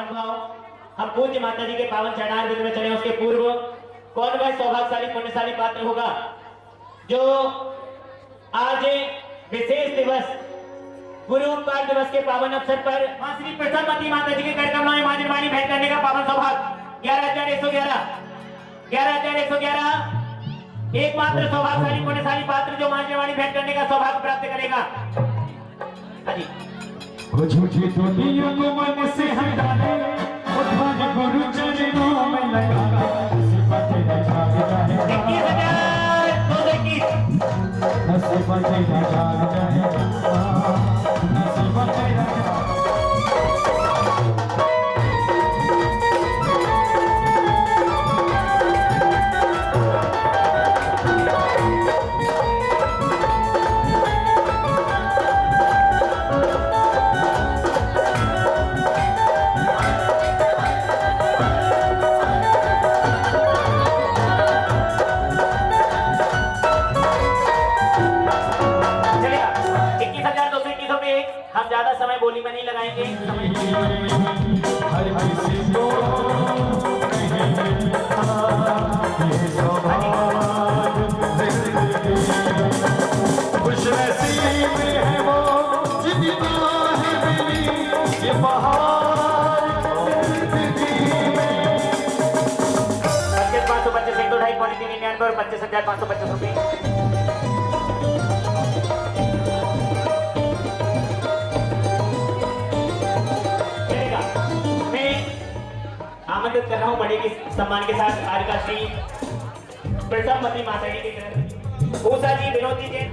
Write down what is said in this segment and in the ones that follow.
पावन भाव हम पूज्य माता जी के पावन चरणारविंद में चले। उसके पूर्व कौन वह सौभाग्यशाली पुण्यशाली पात्र होगा जो आज विशेष दिवस गुरु उपकार दिवस के पावन अवसर पर मां श्री प्रसन्नवती माता जी के कर कमलों में मां निर्वाणी भेंट करने का पावन सौभाग्य 11,111 एकमात्र सौभाग्यशाली पुण्यशाली पात्र जो मां निर्वाणी भेंट करने का सौभाग्य प्राप्त करेगा। हाजी वो झूठी दुनिया को मन से हटाने उठाने गुरु चरणों में लगा नसीबतें जाग जाए 21,221 नसीबतें जाग जाए नसीबतें हम ज्यादा समय बोली में नहीं लगाएंगे। खुश नसीब है वो जितना है मिली ये बहार जिंदगी में। 25,525 1 2 2.5 पौने 3 99 और 25,525 रुपए। आमंत्रित कर रहा हूं बड़े के सम्मान के साथ आज का श्री प्रसन्नवती माता जी की तरफ ऊषा जी विनोद जी जैन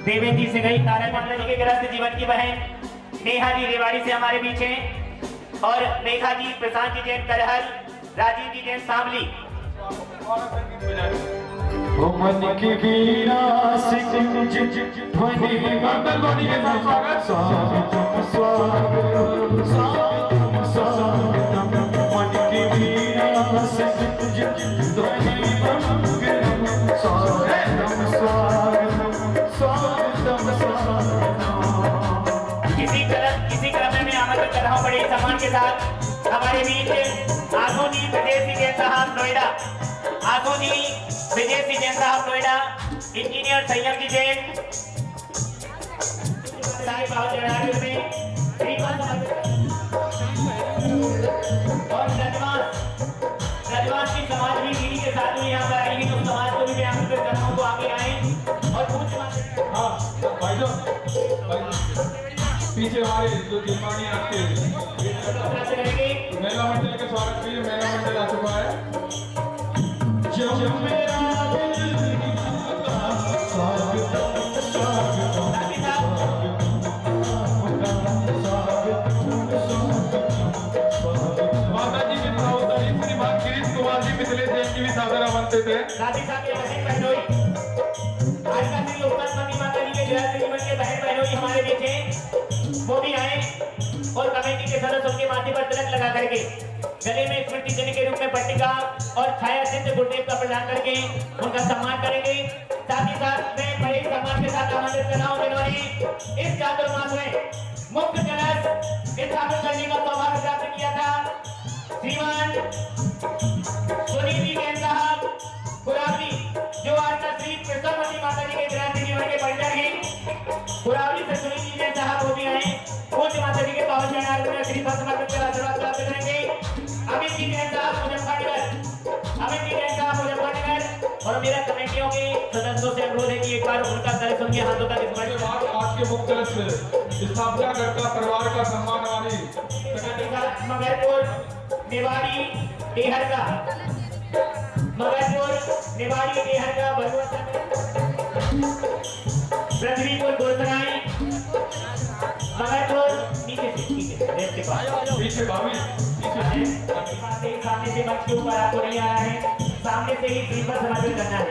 देवेंद्र जी से गई तारा माता जी के ग्रस्त जीवन की बहन नेहा जी रेवाड़ी से हमारे बीच हैं और रेखा जी प्रशांत जी जैन करहल राजीव जी जैन शामली। मन की वीणा से ध्वनि मंगलवाणी के स्वागत स्वागत स्वागत मन की वीणा से ध्वनि मंगलम स्वागतम स्वागतम स्वागतम स्वागतम। इसी क्रम में आमंत्रित कर रहा हूं बड़े सम्मान के साथ हमारे बीच आसोनी विजय जैन साहब नोएडा आसोनी विजय जैन साहब नोएडा इंजीनियर संयम जी जैन और रजवास की समाज भी दीदी के साथ में यहाँ पर आएगी तो समाज को भी मैं आमंत्रित कर रहा हूँ तो आगे आए और पीछे हमारे जो दीपानी आपके महिला मंडल के स्वागत के लिए महिला मंडल आ चुका है। माता जी की सहोदरी श्रीमान गिरीश कुमार जी मिथिलेश जैन की भी सादर आमंत्रित है। साथ ही साथ बहन बहनोई आज का श्री लोकनाथ माता जी के गृह जीवन के बहन बहनोई हमारे बीच हैं वो भी आए और कमेटी के सदस्य उनके माथे पर तिलक लगा करके गले में स्मृति चिन्ह के रूप में पट्टिका और छाया चिन्ह गुरुदेव का प्रदान करके उनका सम्मान करेंगे। साथ ही साथ मैं बड़े सम्मान के साथ आमंत्रित कर रहा हूं जिन्होंने इस चातुर्मास में मुक्त कलश स्थापित करने का सौभाग्य प्राप्त किया था श्रीमान सुनील जी जैन साहब गुरावली जो आज का श्री प्रसन्नवती माता जी के ग्रंथ जीवन के परिचय हैं गुरावली से सुनील जी जैन साहब वो भी आए पूज्य माता जी के पावन चरणारविंद में श्री समर्पित कर आशीर्वाद प्राप्त करेंगे। अमित जी जैन साहब मुजफ्फरनगर और मेरा कमेटियों के सदस्यों से अनुरोध है कि एक बार उनका दर्शन उनके हाथों तक स्मरण आज के मुक्त स्थापना करता परिवार का सम्मान वाली मगरपुर निवाड़ी देहर का मगरपुर निवाड़ी देहर का पृथ्वीपुर गुरसराय मगरपुर नीचे से पीछे भाभी सामने से मंच के ऊपर आपको नहीं आ रहा है सामने से ही स्क्रीन पर समर्पित करना है।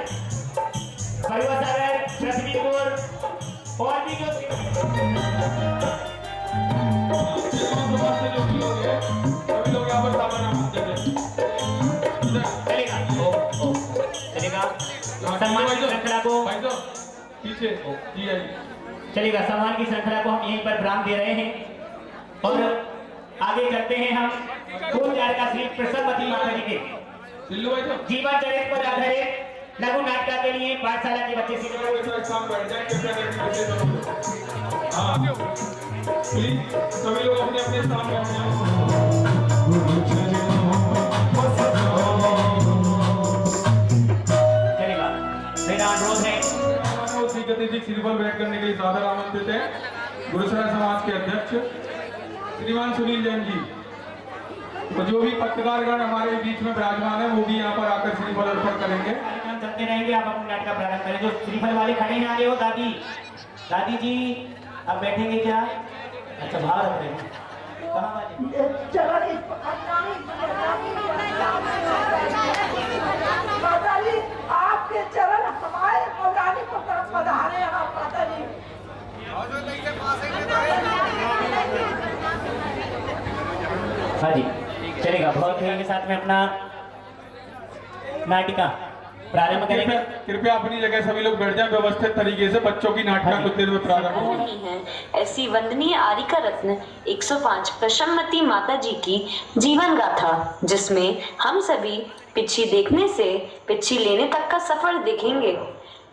भगवत सागर पृथ्वीपुर और भी जो समाज से जो भी लोग हैं सभी लोग यहाँ पर साधना मानते थे। चलेगा चलेगा सम्मान की श्रृंखला को भाई साहब पीछे जी आई चलेगा सम्मान की श्रृंखला को हम यहीं पर विराम दे रहे हैं और आगे चलते हैं हम गोलजार का श्री प्रसन्नवती माता जी के दिल्लू भाई साहब जीवन चरित्र पर आधारित लघु नाटक के लिए पाठशाला के बच्चे सीख रहे हैं। एक साथ बैठ जाए कृपया करके बच्चे सब। हाँ प्लीज सभी लोग अपने अपने स्थान पर बैठ जाएं। चलेगा मेरा अनुरोध है श्री गति जी सिर पर बैठ करने के लिए सादर आमंत्रित हैं गुरुसरा समाज के अध्यक्ष श्रीमान सुनील जैन जी। तो जो भी पत्रकारगण हमारे बीच में विराजमान है वो भी यहाँ पर आकर श्रीफल अर्पण करेंगे। कार्यक्रम चलते रहेंगे। आप अपने नाटक का प्रारंभ करें। जो श्रीफल वाले खड़े हैं आगे हो दादी दादी जी आप बैठेंगे क्या? अच्छा बाहर रख रहे हैं कहाँ वाले? माता जी आपके चरण हमारे पौराणिक को तरफ पधारे हैं माता जी। हाँ जी चलेगा। बहुत के साथ में अपना नाटिका प्रारंभ करेंगे। कृपया अपनी जगह सभी लोग बैठ जाएं व्यवस्थित तरीके से। बच्चों की नाटका कुछ देर में प्रारंभ होगी। नहीं है ऐसी वंदनीय आरिका रत्न 105 प्रसन्नवती माता जी की जीवन गाथा, जिसमें हम सभी पिच्छी देखने से पिच्छी लेने तक का सफर देखेंगे।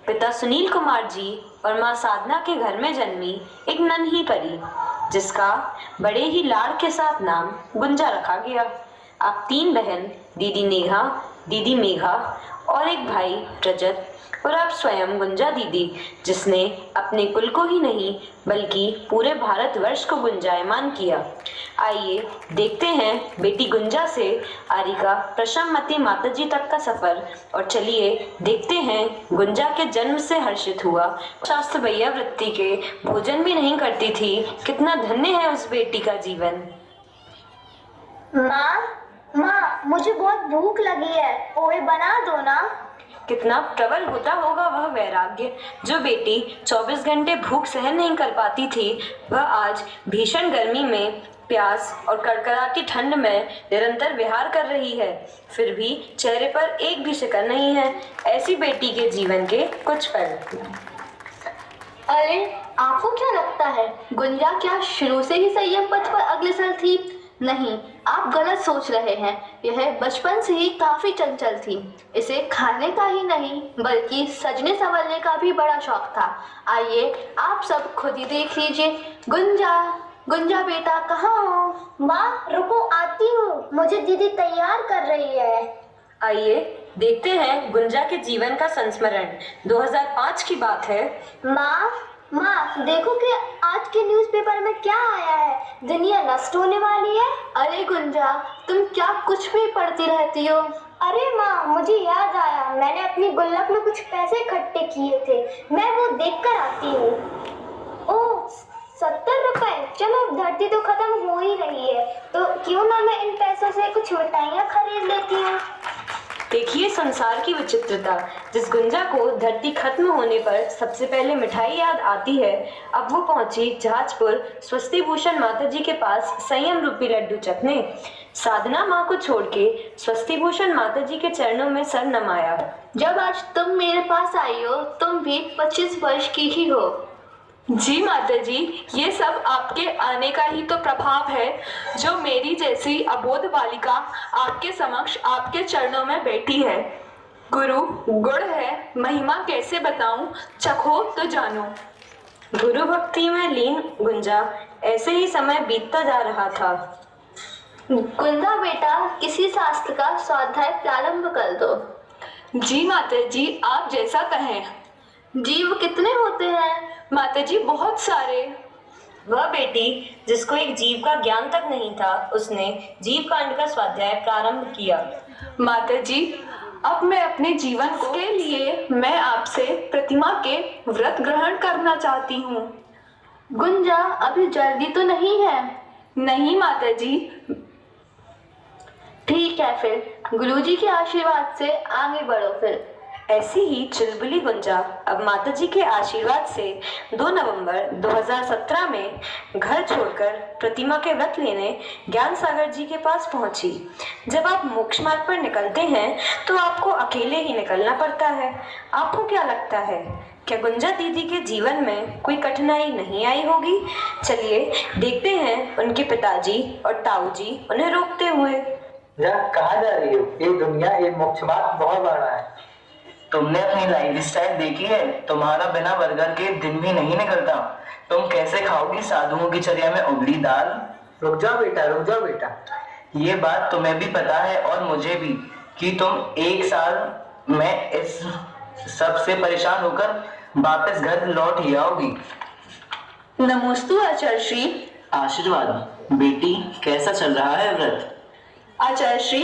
पिता सुनील कुमार जी और माँ साधना के घर में जन्मी एक नन्ही परी, जिसका बड़े ही लाड़ के साथ नाम गुंजा रखा गया। आप 3 बहन, दीदी नेहा, दीदी मेघा और एक भाई रजत और आप स्वयं गुंजा दीदी, जिसने अपने कुल को ही नहीं बल्कि पूरे भारतवर्ष को गुंजायमान किया। आइए देखते हैं बेटी गुंजा से आरिका प्रसन्नवती माता जी तक का सफर, और चलिए देखते हैं गुंजा के जन्म से हर्षित हुआ शास्त्र भैया वृत्ति के भोजन भी नहीं करती थी। कितना धन्य है उस बेटी का जीवन। माँ मुझे बहुत भूख लगी है, पोहे बना दो ना। कितना प्रबल होता होगा वह वैराग्य। जो बेटी 24 घंटे भूख सहन नहीं कर पाती थी, वह आज भीषण गर्मी में, प्यास और कड़कड़ाती ठंड में निरंतर विहार कर रही है। फिर भी चेहरे पर एक भी शिकन नहीं है। ऐसी बेटी के जीवन के कुछ पल। अरे आपको क्या लगता है गुंजा क्या शुरू से ही संयम पथ पर अग्रसर थी? नहीं, आप गलत सोच रहे हैं। यह बचपन से ही काफी चंचल थी। इसे खाने का ही नहीं बल्कि सजने संवरने का भी बड़ा शौक था। आइए आप सब खुद ही देख लीजिए। गुंजा बेटा कहाँ हो? माँ रुको, आती हूँ, मुझे दीदी तैयार कर रही है। आइए देखते हैं गुंजा के जीवन का संस्मरण। 2005 की बात है। माँ देखो कि आज के न्यूज़पेपर में क्या आया है, दुनिया नष्ट होने वाली है। अरे गुंजा, तुम क्या कुछ भी पढ़ती रहती हो? अरे माँ मुझे याद आया, मैंने अपनी गुल्लक में कुछ पैसे इकट्ठे किए थे, मैं वो देख कर आती हूँ। ओह 70 रुपए, चलो धरती तो खत्म हो ही रही है, तो क्यों ना मैं इन पैसों से कुछ मिठाइयाँ खरीद लेती हूँ। देखिए संसार की विचित्रता। जिस गुंजा को धरती खत्म होने पर सबसे पहले मिठाई याद आती है, अब वो पहुंची जहाजपुर स्वस्ति भूषण माता जी के पास संयम रूपी लड्डू चखने। साधना माँ को छोड़ के स्वस्ति भूषण माता जी के चरणों में सर नमाया। जब आज तुम मेरे पास आई हो, तुम भी 25 वर्ष की ही हो। जी माता जी, ये सब आपके आने का ही तो प्रभाव है। जो मेरी जैसी अबोध बालिका आपके समक्ष आपके चरणों में बैठी है। गुरु गुड़ है, महिमा कैसे बताऊं, चखो तो जानो। गुरु भक्ति में लीन गुंजा ऐसे ही समय बीतता जा रहा था। गुंजा बेटा, किसी शास्त्र का स्वाध्याय प्रारंभ कर दो। जी माता जी, आप जैसा कहें। जीव कितने होते हैं? माता जी बहुत सारे। वह बेटी जिसको एक जीव का ज्ञान तक नहीं था, उसने जीव कांड का स्वाध्याय प्रारंभ किया। माता जी, अब मैं अपने जीवन के लिए मैं आपसे प्रतिमा के व्रत ग्रहण करना चाहती हूँ। गुंजा, अभी जल्दी तो नहीं है? नहीं माता जी। ठीक है, फिर गुरुजी के आशीर्वाद से आगे बढ़ो। फिर ऐसी ही चुलबुली गुंजा अब माताजी के आशीर्वाद से 2 नवंबर 2017 में घर छोड़कर प्रतिमा के व्रत लेने ज्ञान सागर जी के पास पहुंची। जब आप मोक्ष मार्ग पर निकलते हैं तो आपको अकेले ही निकलना पड़ता है। आपको क्या लगता है, क्या गुंजा दीदी के जीवन में कोई कठिनाई नहीं आई होगी? चलिए देखते हैं उनके पिताजी और ताऊ जी उन्हें रोकते हुए। कहाँ जा रही हो? ये दुनिया, ये मोक्ष मार्ग बहुत बड़ा है। तुमने अपनी लाइफस्टाइल देखी है? तुम्हारा बिना बर्गर के दिन भी नहीं निकलता। तुम कैसे खाओगी साधुओं की चर्या में उबली दाल? रुक जाओ बेटा, रुक जाओ बेटा। ये बात तुम्हें भी पता है और मुझे भी कि तुम 1 साल में इस सब से परेशान होकर वापस घर लौट ही आओगी। नमोस्तु आचार्य श्री। आशीर्वाद। बेटी कैसा चल रहा है व्रत? आचार्य श्री,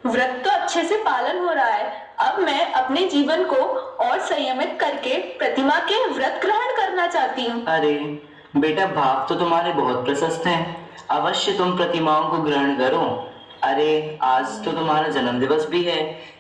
व्रत तो अच्छे से पालन हो रहा है। अब मैं अपने जीवन को और संयमित करके प्रतिमा के व्रत ग्रहण करना चाहती हूँ। अरे बेटा, भाव तो तुम्हारे बहुत प्रशस्त हैं। अवश्य तुम प्रतिमाओं को ग्रहण करो। अरे आज तो तुम्हारा जन्म दिवस भी है।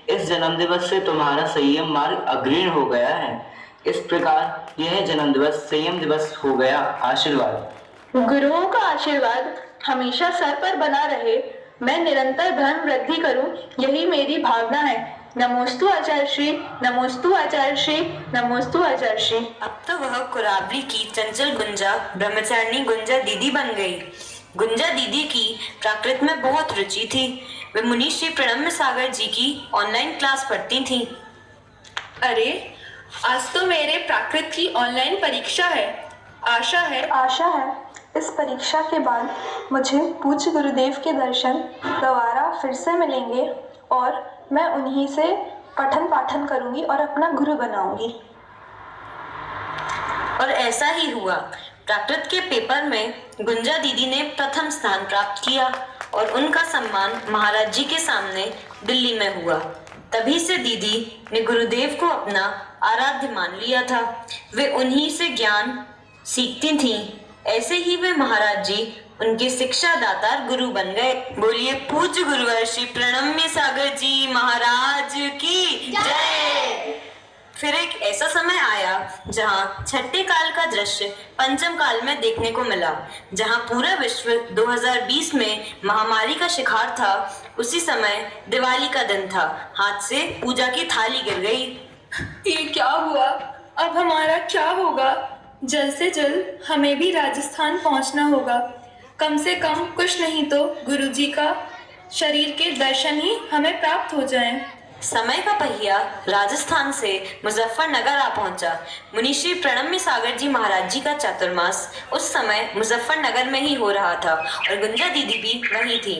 इस जन्म दिवस से तुम्हारा संयम मार्ग अग्रणी हो गया है। इस प्रकार यह जन्म दिवस संयम दिवस हो गया। आशीर्वाद। गुरुओं का आशीर्वाद हमेशा सर पर बना रहे। मैं निरंतर धर्म वृद्धि करूं, यही मेरी भावना है। नमोस्तु आचार्य श्री, नमोस्तु आचार्य श्री, नमोस्तु आचार्य श्री। अब तो वह कुरावली की चंचल गुंजा ब्रह्मचारिणी गुंजा दीदी बन गई। गुंजा दीदी की प्राकृत में बहुत रुचि थी। वे मुनि श्री प्रणम्य सागर जी की ऑनलाइन क्लास पढ़ती थी। अरे आज तो मेरे प्राकृत की ऑनलाइन परीक्षा है। आशा है इस परीक्षा के बाद मुझे पूज्य गुरुदेव के दर्शन दोबारा फिर से मिलेंगे और मैं उन्हीं से पठन पाठन करूंगी और अपना गुरु बनाऊंगी। और ऐसा ही हुआ। प्राकृत के पेपर में गुंजा दीदी ने प्रथम स्थान प्राप्त किया और उनका सम्मान महाराज जी के सामने दिल्ली में हुआ। तभी से दीदी ने गुरुदेव को अपना आराध्य मान लिया था। वे उन्हीं से ज्ञान सीखती थीं। ऐसे ही वे महाराज जी उनके शिक्षा दातार गुरु बन गए। बोलिए पूज्य गुरुवर श्री प्रणम्य सागर जी महाराज की जय। फिर एक ऐसा समय आया जहां छठे काल का दृश्य पंचम काल में देखने को मिला। जहां पूरा विश्व 2020 में महामारी का शिकार था, उसी समय दिवाली का दिन था। हाथ से पूजा की थाली गिर गई। ये क्या हुआ? अब हमारा क्या होगा? जल्द से जल्द हमें भी राजस्थान पहुंचना होगा। कम से कम कुछ नहीं तो गुरुजी का शरीर के दर्शन ही हमें प्राप्त हो जाएं। समय का पहिया राजस्थान से मुजफ्फरनगर आ पहुंचा। मुनिश्री प्रणम्य सागर जी महाराज जी का चातुर्मास उस समय मुजफ्फरनगर में ही हो रहा था और गुंजा दीदी भी वहीं थी।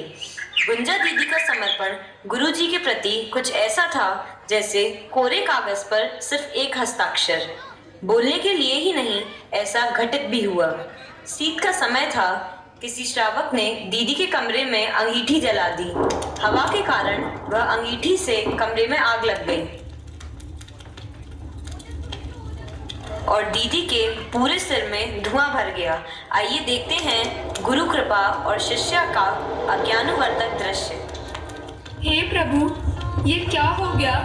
गुंजा दीदी का समर्पण गुरुजी के प्रति कुछ ऐसा था जैसे कोरे कागज पर सिर्फ एक हस्ताक्षर। बोलने के लिए ही नहीं, ऐसा घटित भी हुआ। शीत का समय था। किसी श्रावक ने दीदी के कमरे में अंगीठी जला दी। हवा के कारण वह अंगीठी से कमरे में आग लग गई और दीदी के पूरे सिर में धुआं भर गया। आइए देखते हैं गुरु कृपा और शिष्या का अज्ञानुवर्तक दृश्य। हे प्रभु, ये क्या हो गया?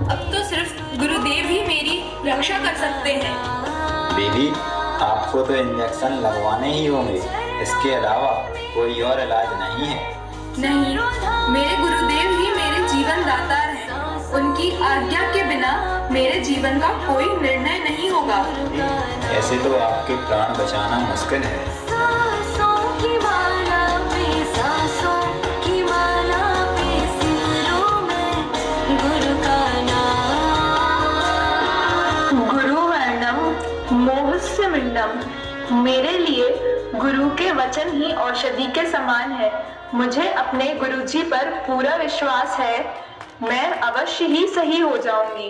अब तो सिर्फ गुरुदेव ही मेरी रक्षा कर सकते हैं। दीदी, आपको तो इंजेक्शन लगवाने ही होंगे, इसके अलावा कोई और इलाज नहीं है। नहीं, मेरे गुरुदेव ही मेरे जीवन दाता हैं। उनकी आज्ञा के बिना मेरे जीवन का कोई निर्णय नहीं होगा। ऐसे तो आपके प्राण बचाना मुश्किल है। मोहस्य मिंडम। मेरे लिए गुरु के वचन ही औषधि के समान है। मुझे अपने गुरुजी पर पूरा विश्वास है। मैं अवश्य ही सही हो जाऊंगी।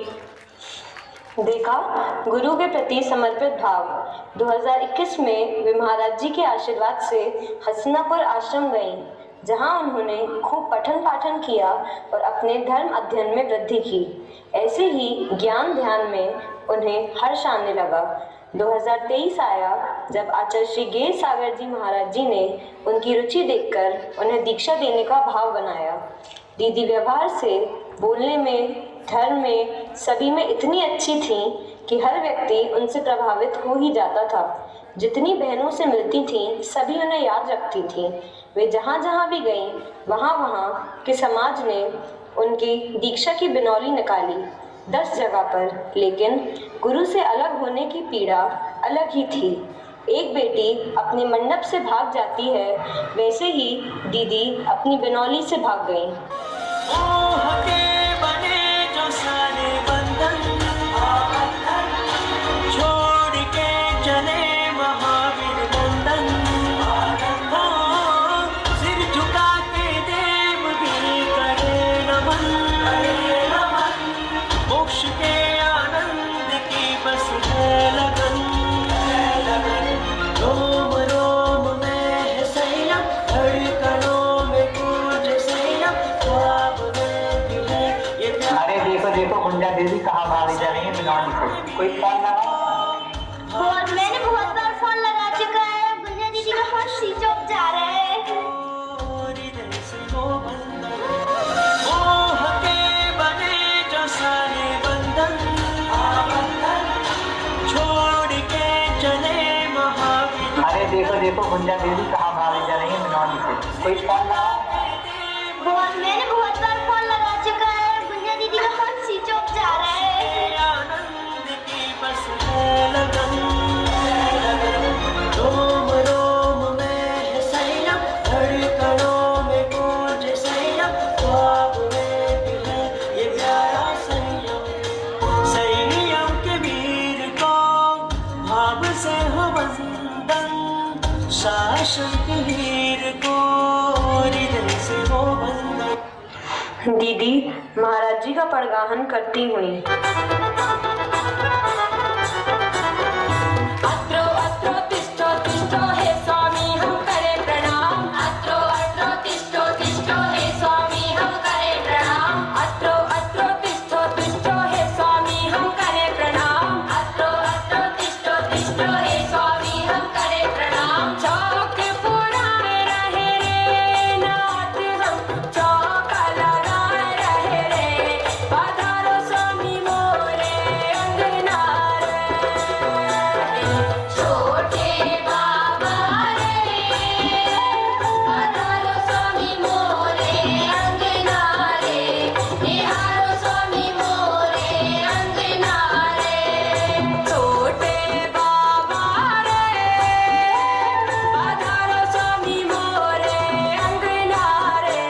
देखा, गुरु के प्रति समर्पित भाव। 2021 में वे महाराज जी के आशीर्वाद से हसनापुर आश्रम गईं, जहां उन्होंने खूब पठन पाठन किया और अपने धर्म अध्ययन में वृद्धि की। ऐसे ही ज्ञान ध्यान में उन्हें हर्ष आने लगा। 2023 आया जब आचार्य श्री गेर सागर जी महाराज जी ने उनकी रुचि देखकर उन्हें दीक्षा देने का भाव बनाया। दीदी व्यवहार से, बोलने में, धर्म में सभी में इतनी अच्छी थीं कि हर व्यक्ति उनसे प्रभावित हो ही जाता था। जितनी बहनों से मिलती थीं सभी उन्हें याद रखती थीं। वे जहाँ जहाँ भी गईं वहाँ वहाँ के समाज ने उनकी दीक्षा की बिनौली निकाली 10 जगह पर, लेकिन गुरु से अलग होने की पीड़ा अलग ही थी। एक बेटी अपने मंडप से भाग जाती है, वैसे ही दीदी अपनी बिनौली से भाग गईं। छोड़ के चले महावीर नंदन, सिर झुका के देव भी करे नमन, मोक्ष के आनंद की बस है लगन, रोम रोम में है संयम, धड़कनों में गूंजे संयम, ख्वाब में भी है ये प्यार। अरे देखो देखो गुंजा देवी कहाँ भागी जा रही है बिनौली को। कोई फोन लगाओ। मैंने बहुत बार फोन लगा चुका है, गुंजा दीदी का फोन स्विच ऑफ जा रहा है। मोह के बने जो सारे बंधन, छोड़ के चले महावीर। अरे देखो देखो गुंजा देवी कहाँ भागी जा रही है बिनौली को। कोई फोन लगाओ। मैंने बहुत बार फोन लगा चुका है, गुंजा दीदी का फोन स्विच ऑफ जा रहा है। आनंद की बस है लगन, रोम रोम में है संयम, धड़कनों में गूंजे संयम, ख्वाब में भी है ये प्यारा संयम। संयम के वीर को भाव से हो वंदन, शासन के वीर को हृदय से हो वंदन। दीदी महाराज जी का परगाहन करती हुई। अत्रो अत्रो तिष्ठो तिष्ठो हे स्वामी हम करे प्रणाम। अत्रो अत्रो तिष्ठो तिष्ठो हे स्वामी हम करे प्रणाम। अत्रो अत्रो तिष्ठो तिष्ठो हे स्वामी हम करे प्रणाम। अत्रो अत्रो तिष्ठो तिष्ठो हे स्वामी हम करे प्रणाम। चौक पुराए रहे रे नाथ हम चौका लगाए रहे रे, पधारो स्वामी मोरे अंगना रे। छोटे बाबा रे पधारो स्वामी मोरे अंगना रे, निहारो स्वामी मोरे अंगना रे। छोटे बाबा रे पधारो स्वामी मोरे अंगना रे,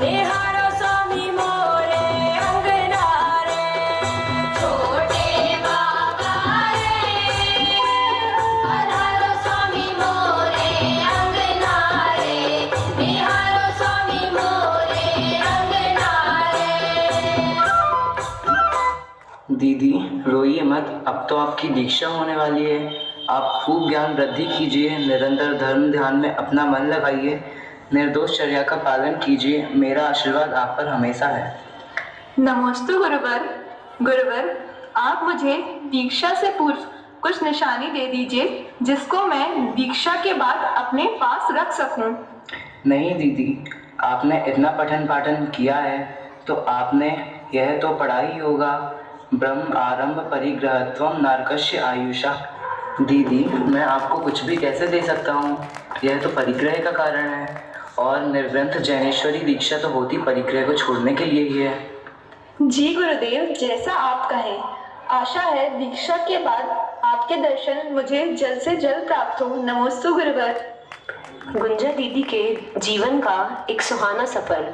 निहारो स्वामी मोरे अंगना रे। छोटे बाबा रे पधारो स्वामी मोरे अंगना रे, निहारो स्वामी मोरे अंगना रे। दीदी रोइए मत, अब तो आपकी दीक्षा होने वाली है। आप खूब ज्ञान वृद्धि कीजिए, निरंतर धर्म ध्यान में अपना मन लगाइए, निर्दोष चर्या का पालन कीजिए। मेरा आशीर्वाद आप पर हमेशा है। नमोस्तु गुरुवर। गुरुवर, आप मुझे दीक्षा से पूर्व कुछ निशानी दे दीजिए जिसको मैं दीक्षा के बाद अपने पास रख सकूं। नहीं दीदी, आपने इतना पठन पाठन किया है तो आपने यह तो पढ़ा ही होगा, ब्रह्म आरंभ परिग्रहत्वम नारकस्य आयुषा। दीदी मैं आपको कुछ भी कैसे दे सकता हूँ, यह तो परिग्रह का कारण है, और निर्ग्रंथ जैनेश्वरी दीक्षा तो होती परिग्रह को छोड़ने के लिए ही है। जी गुरुदेव, जैसा आप कहें। आशा है दीक्षा के बाद आपके दर्शन मुझे जल्द से जल्द प्राप्त हो। नमोस्तु गुरुवर। गुंजा दीदी के जीवन का एक सुहाना सफर।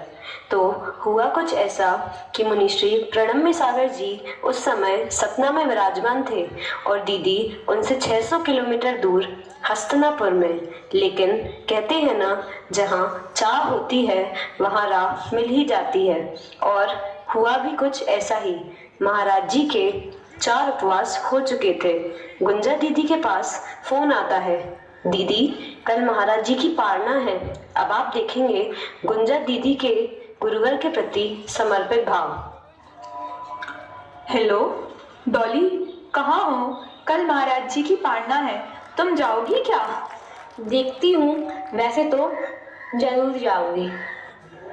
तो हुआ कुछ ऐसा कि मुनिश्री प्रणम्य सागर जी उस समय सतना में विराजमान थे और दीदी उनसे 600 किलोमीटर दूर हस्तिनापुर में। लेकिन कहते हैं ना, जहाँ चाह होती है वहाँ राह मिल ही जाती है। और हुआ भी कुछ ऐसा ही। महाराज जी के 4 उपवास हो चुके थे। गुंजा दीदी के पास फोन आता है, दीदी कल महाराज जी की पारना है। अब आप देखेंगे गुंजा दीदी के गुरुवर के प्रति समर्पित भाव। हेलो डॉली, कहाँ हो? कल महाराज जी की पारना है, तुम जाओगी क्या? देखती हूँ, वैसे तो जरूर जाऊंगी।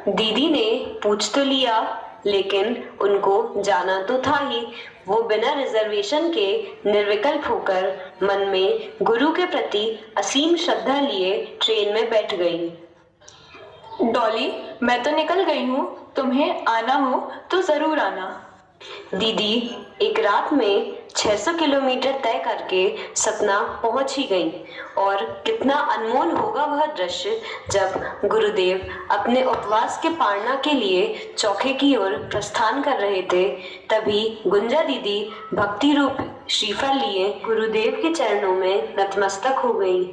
दीदी ने पूछ तो लिया, लेकिन उनको जाना तो था ही। वो बिना रिजर्वेशन के निर्विकल्प होकर मन में गुरु के प्रति असीम श्रद्धा लिए ट्रेन में बैठ गई। डॉली, मैं तो निकल गई हूँ, तुम्हें आना हो तो जरूर आना। दीदी एक रात में 600 किलोमीटर तय करके सतना पहुंच ही गई। और कितना अनमोल होगा वह दृश्य जब गुरुदेव अपने उपवास के पालना के लिए चौके की ओर प्रस्थान कर रहे थे। तभी गुंजा दीदी भक्ति रूप श्रीफल लिए गुरुदेव के चरणों में नतमस्तक हो गई।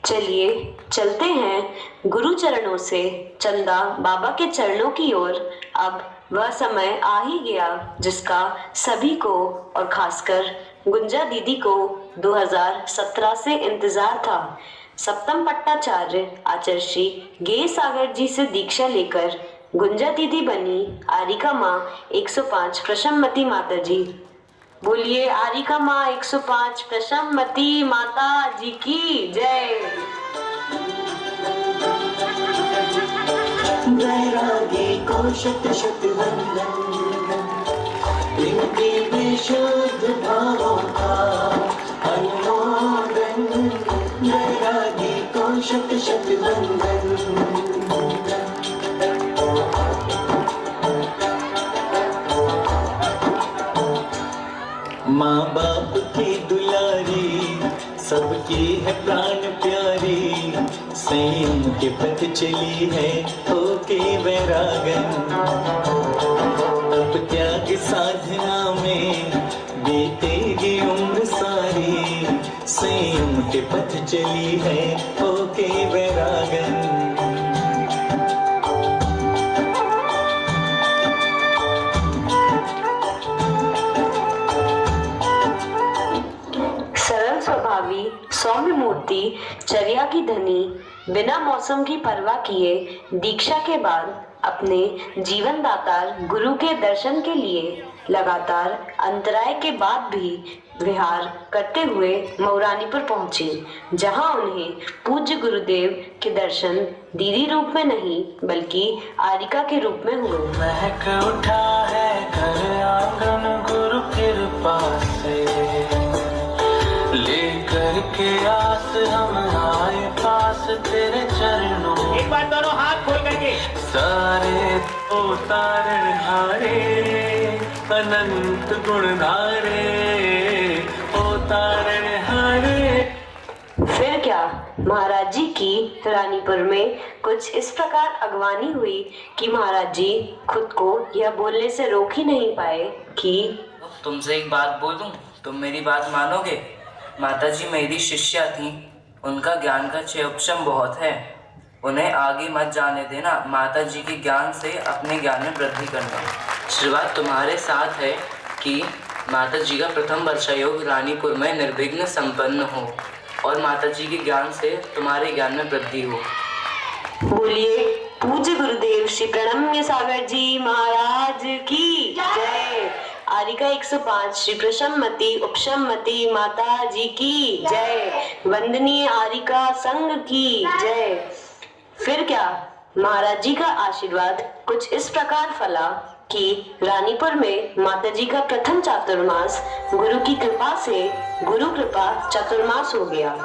चलिए चलते हैं गुरु चरणों से चंदा बाबा के चरणों की ओर। अब वह समय आ ही गया जिसका सभी को और खासकर गुंजा दीदी को 2017 से इंतजार था। सप्तम पट्टाचार्य आचार्य श्री गे सागर जी से दीक्षा लेकर गुंजा दीदी बनी आरिका माँ 105 प्रशममती माता जी। बोलिए आरिका माँ 105 प्रशममती माता जी की जय। वैरागी को शत शत वंदन, इनके विशुद्ध भावों का अनुमोदन। वैरागी को शत शत वंदन। माँ बाप की दुलारी सबकी है प्राण प्यारी, संयम के पथ चली है होके वैरागन। अब त्याग साधना में बीतेगी उम्र सारी, संयम के पथ चली है होके वैरागन। सौम्य मूर्ति चर्या की धनी, बिना मौसम की परवाह किए दीक्षा के बाद अपने जीवन दातार गुरु के दर्शन के लिए लगातार अंतराय के बाद भी विहार करते हुए मऊरानीपुर पहुंचे, जहां उन्हें पूज्य गुरुदेव के दर्शन दीदी रूप में नहीं बल्कि आरिका के रूप में हुए। महक उठा है घर आंगन गुरु कृपा से, लेकर के आस हम आए पास तेरे चरणों। एक बार दोनों हाथ खोल करके सारे तो तारण हारे, अनंत गुणधारे ओ तारण हारे। फिर क्या महाराज जी की रानीपुर में कुछ इस प्रकार अगवानी हुई कि महाराज जी खुद को यह बोलने से रोक ही नहीं पाए कि तुमसे एक बात बोलूं, तुम मेरी बात मानोगे? माताजी मेरी शिष्या थी, उनका ज्ञान का क्षेपक्षम बहुत है, उन्हें आगे मत जाने देना। माताजी के ज्ञान से अपने ज्ञान में वृद्धि करना। आशीर्वाद तुम्हारे साथ है कि माताजी का प्रथम वर्षायोग रानीपुर में निर्विघ्न संपन्न हो और माताजी के ज्ञान से तुम्हारे ज्ञान में वृद्धि हो। बोलिए पूज्य गुरुदेव श्री प्रणम्य सागर जी महाराज की जय। आरिका 105 श्री प्रशममती उपशममती माता जी की जय। वंदनीय आरिका संघ की जय। फिर क्या महाराज जी का आशीर्वाद कुछ इस प्रकार फला कि रानीपुर में माता जी का प्रथम चातुर्मास गुरु की कृपा से गुरु कृपा चतुर्मास हो गया।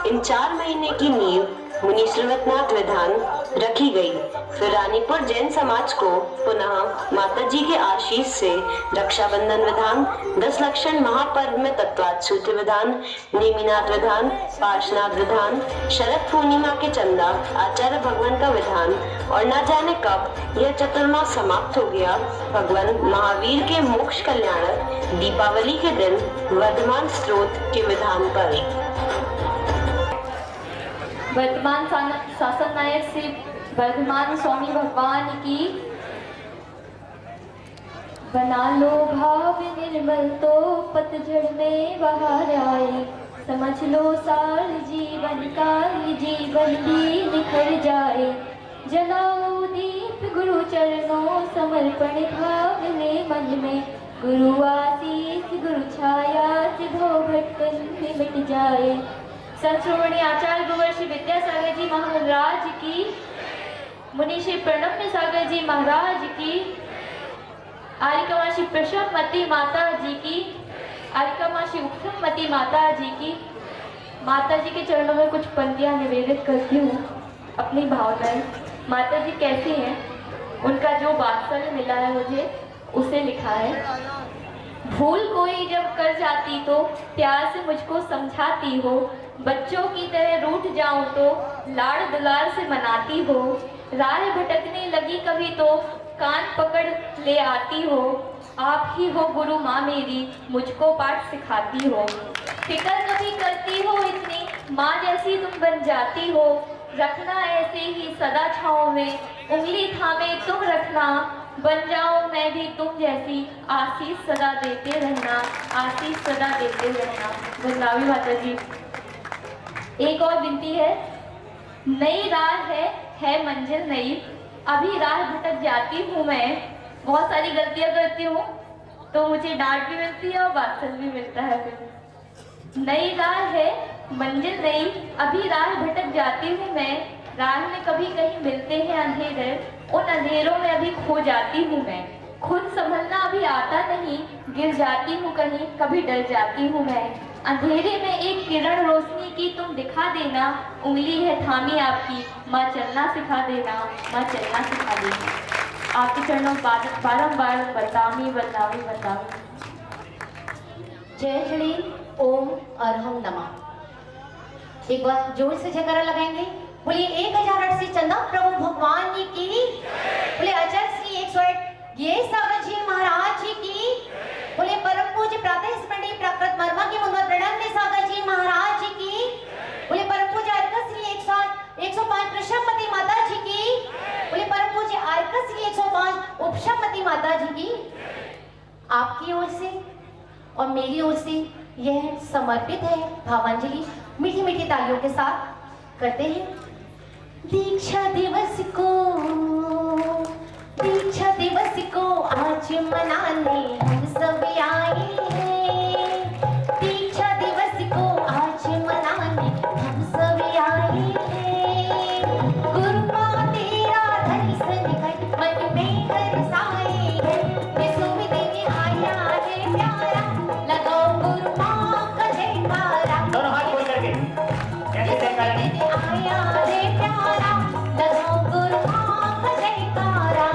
इन 4 महीने की नींव मुनि श्रीवतनाथ विधान रखी गई। फिर रानीपुर जैन समाज को पुनः माता जी के आशीष से रक्षाबंधन विधान, 10 लक्षण महापर्व में तत्वात् सूत्र विधान, नेमिनाथ विधान, पार्श्वनाथ विधान, शरद पूर्णिमा के चंदा, आचार्य भगवान का विधान और न जाने कब यह चतुर्मास समाप्त हो गया। भगवान महावीर के मोक्ष कल्याणक दीपावली के दिन वर्धमान स्त्रोत के विधान पर वर्तमान शासन नायक श्री वर्धमान स्वामी भगवान की। बना लो भाव निर्मल तो पतझड़ में बहार आए, समझ लो सार जीवन का ये जीवन भी निखर जाए। जलाओ दीप गुरु चरणों समर्पण भाव ले मन में, गुरु आशीष गुरु छाया से भव भटकन में मिट जाए। संश्रोमणी आचार्य गुरुवर्षि विद्यासागर जी महाराज की, मुनि श्री प्रणव सागर जी महाराज की, आरिकामाशी प्रसवमती माता जी की, आरिकामाशी उपसमती माता जी की। माता जी के चरणों में कुछ पंक्तियां निवेदित करती हूँ अपनी भावनाएं। माता जी कैसी हैं, उनका जो वात्सल्य मिला है मुझे उसे लिखा है। भूल कोई जब कर जाती तो प्यार से मुझको समझाती हो, बच्चों की तरह रूठ जाऊं तो लाड़ दुलार से मनाती हो, राह भटकने लगी कभी तो कान पकड़ ले आती हो, आप ही हो गुरु माँ मेरी मुझको पाठ सिखाती हो। फिक्र कभी करती हो इतनी, माँ जैसी तुम बन जाती हो, रखना ऐसे ही सदा छाँव में, उंगली थामे तुम रखना, बन जाओ मैं भी तुम जैसी, आशीष सदा देते रहना, आशीष सदा देते रहना। वंदनावी माता जी। एक और विनती है, नई राह है मंजिल नई, अभी राह भटक जाती हूँ मैं, बहुत सारी गलतियाँ करती हूँ तो मुझे डांट भी मिलती है और वात्सल्य भी मिलता है। फिर नई राह है मंजिल नई, अभी राह भटक जाती हूँ मैं, राह में कभी कहीं मिलते हैं अंधेरे, उन अंधेरों में अभी खो जाती हूँ मैं, खुद संभलना अभी आता नहीं, गिर जाती हूँ कहीं कभी डर जाती हूँ मैं, अंधेरे में एक किरण रोशनी की तुम दिखा देना, उंगली है थामी आपकी, माँ चलना सिखा देना, माँ चलना सिखा देना। आपके चरणों बारंबार बदनामी बदनामी बदनामी। जय श्री ओम अरहम नमः। एक बार जोर से जयकारा लगाएंगे। बोलिए 1008 चंदा प्रभु भगवान जी की, बोले आचार्य श्री 108 ये सागर जी महाराज जी की, बोले परम पूज्य प्रातः स्मरणीय प्राकृत मर्मा की मुन्नत प्रणम्य सागर जी महाराज जी की, बोले परम पूज्य आर्का श्री 105 प्रसवमती माता जी की, बोले परम पूज्य आर्का श्री 105 उपसमती माता जी की। आपकी ओर से और मेरी ओर से यह समर्पित है भावांजलि, मीठी मीठी तालियों के साथ करते हैं। दीक्षा दिवस को आज मनाने हम सब आए हैं, दीक्षा दिवस को आज मनाने हम सब आए हैं, गुरु माँ तेरा दर्शन कर मन में हर्षाए है, विश्वविद्यालय में आया है प्यारा, लगाओ गुरु माँ का जयकारा, दोनों हाथ खोल करके कैसे जयकारा आया रे प्यारा, लगाओ गुरु माँ का जयकारा।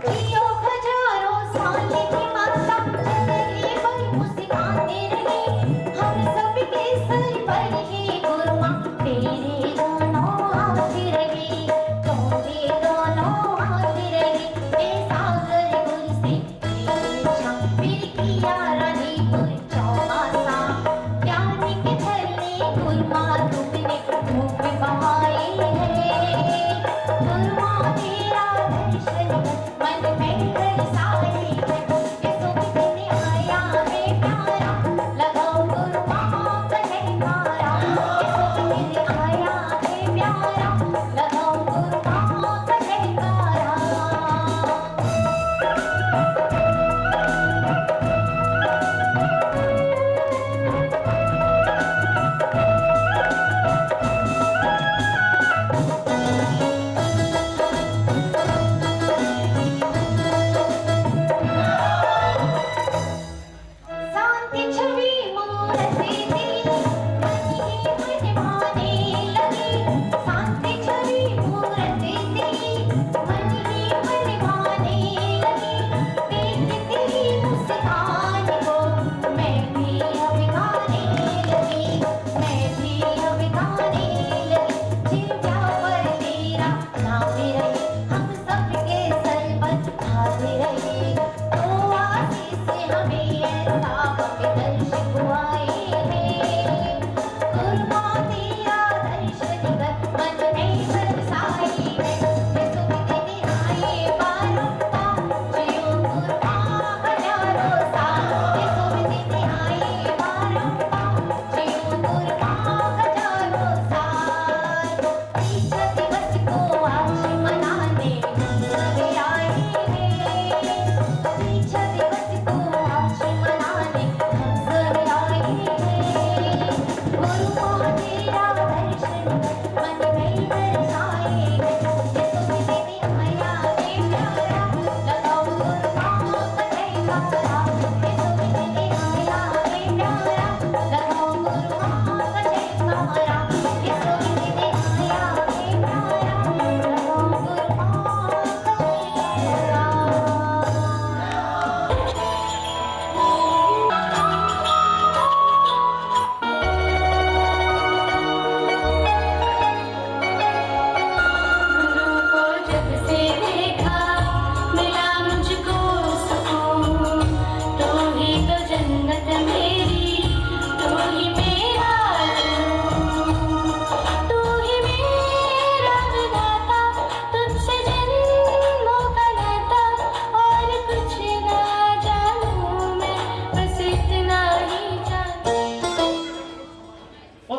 जियो हजारों साल की माता, चले बल मुस्काते रहे, हम सबके सर पर ही गुरु माँ तेरे दोनों हाथ रहे, तुम्हारे दोनों हाथ रहे, ए सागर गुरु से पीछा फिर किया रानीपुर चौमासा, ज्ञान के झरने गुरु माँ तुमने मुख बहाए हैं, गुरु माँ तेरा दर्शन कर मन में हर्षाए है, विश्वविद्यालय आया है प्यारा, लगाओ गुरु माँ का जयकारा, विश्वविद्यालय आया है प्यारा, लगाओ गुरु माँ का जयकारा।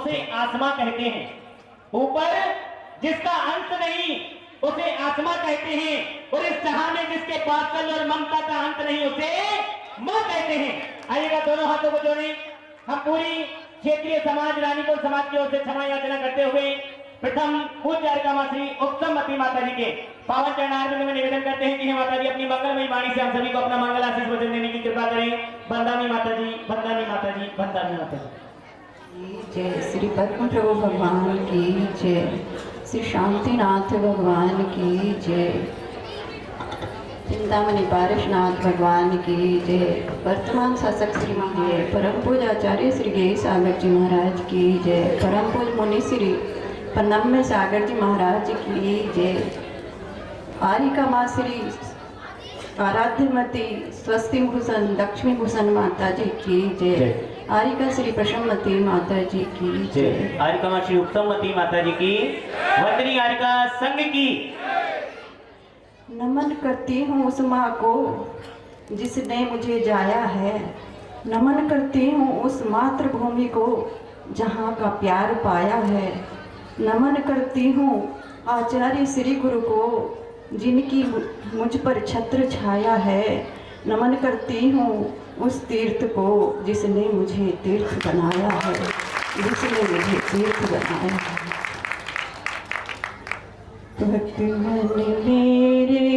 उसे आसमां कहते हैं। ऊपर जिसका अंत नहीं उसे आसमां कहते हैं, और इस जहां में जिसके बादल और ममता का अंत नहीं उसे मां कहते हैं। आइएगा, दोनों हाथों को जोड़ें। हम पूरी क्षेत्रीय समाज रानी को समाज की ओर से क्षमा याचना करते हुए प्रथम पूज्य अर्का मां श्री उत्तमवती माता जी के पावन चरणारविंद में निवेदन करते हैं कि हे माता जी अपनी मंगलमयी वाणी से हम सभी को अपना मंगल आशीष वचन देने की कृपा करें। बंदानी माता जी, बंदानी माता जी, बंदानी माता जी। जय श्री पद्म प्रभु भगवान की जय, श्री शांतिनाथ भगवान की जय, चिंतामणि पारसनाथ भगवान की जय, वर्तमान शासक श्री जय, परम पूज्य आचार्य श्री गेय सागर जी महाराज की जय, परम पूज्य मुनि श्री पन्नम्मे सागर जी महाराज की जय, आरिका माँ श्री आराध्यमती स्वस्ति भूषण लक्ष्मी भूषण माता जी की जय, आरिका श्री प्रसन्नमती माता जी की जय, आरिका माँ श्री उत्तमवती माता जी की, वंदनी आरिका संघ की। नमन करती हूँ उस माँ को जिसने मुझे जाया है, नमन करती हूँ उस मातृभूमि को जहाँ का प्यार पाया है, नमन करती हूँ आचार्य श्री गुरु को जिनकी मुझ पर छत्र छाया है, नमन करती हूँ उस तीर्थ को जिसने मुझे तीर्थ बनाया है, जिसने मुझे तीर्थ बनाया है। भक्त मन मेरे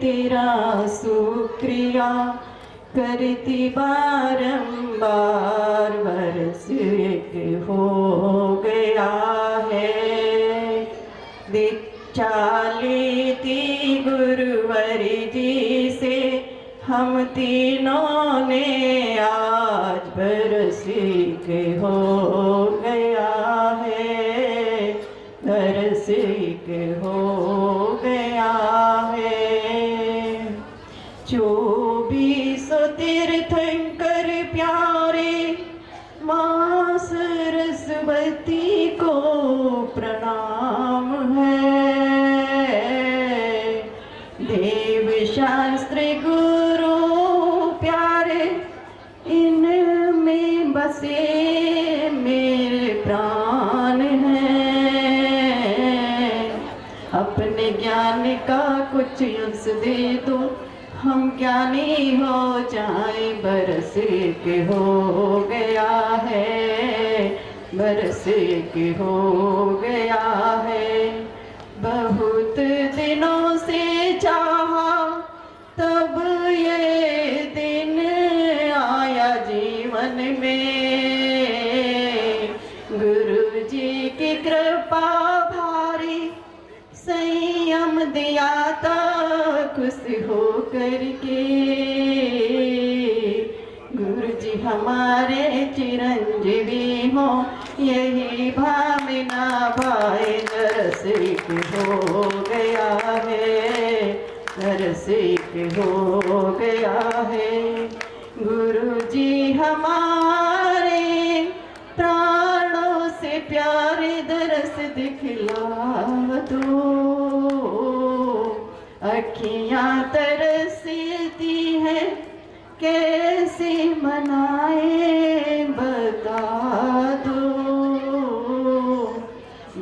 तेरा शुक्रिया करती बारंबार, वर्ष एक हो गया है, दीक्षा ली थी गुरुवर जी से हम तीनों ने, आज बरस एक हो गया है, बरस एक हो गया है। 24 तीर्थंकर प्यारे माँ सरस्वती को प्रणाम है, देव शास्त्र गुरु प्यारे इनमें बसे मेरे प्राण हैं, अपने ज्ञान का कुछ अंश दे दो हम ज्ञानी हो जाए, बरस एक हो गया है, बरस एक हो गया है। बहुत दिनों से चाहा तब ये दिन आया जीवन में, गुरु जी की कृपा भारी संयम दिया था खुश हो करके, गुरु जी हमारे चिरंजीवी हो यही भावना भाई, दरस एक हो गया है, दरस एक हो गया है। गुरु जी हमारे प्राणों से प्यारे दरस दिखला दो, अखियाँ तरसती है कैसे मनाए बता दो,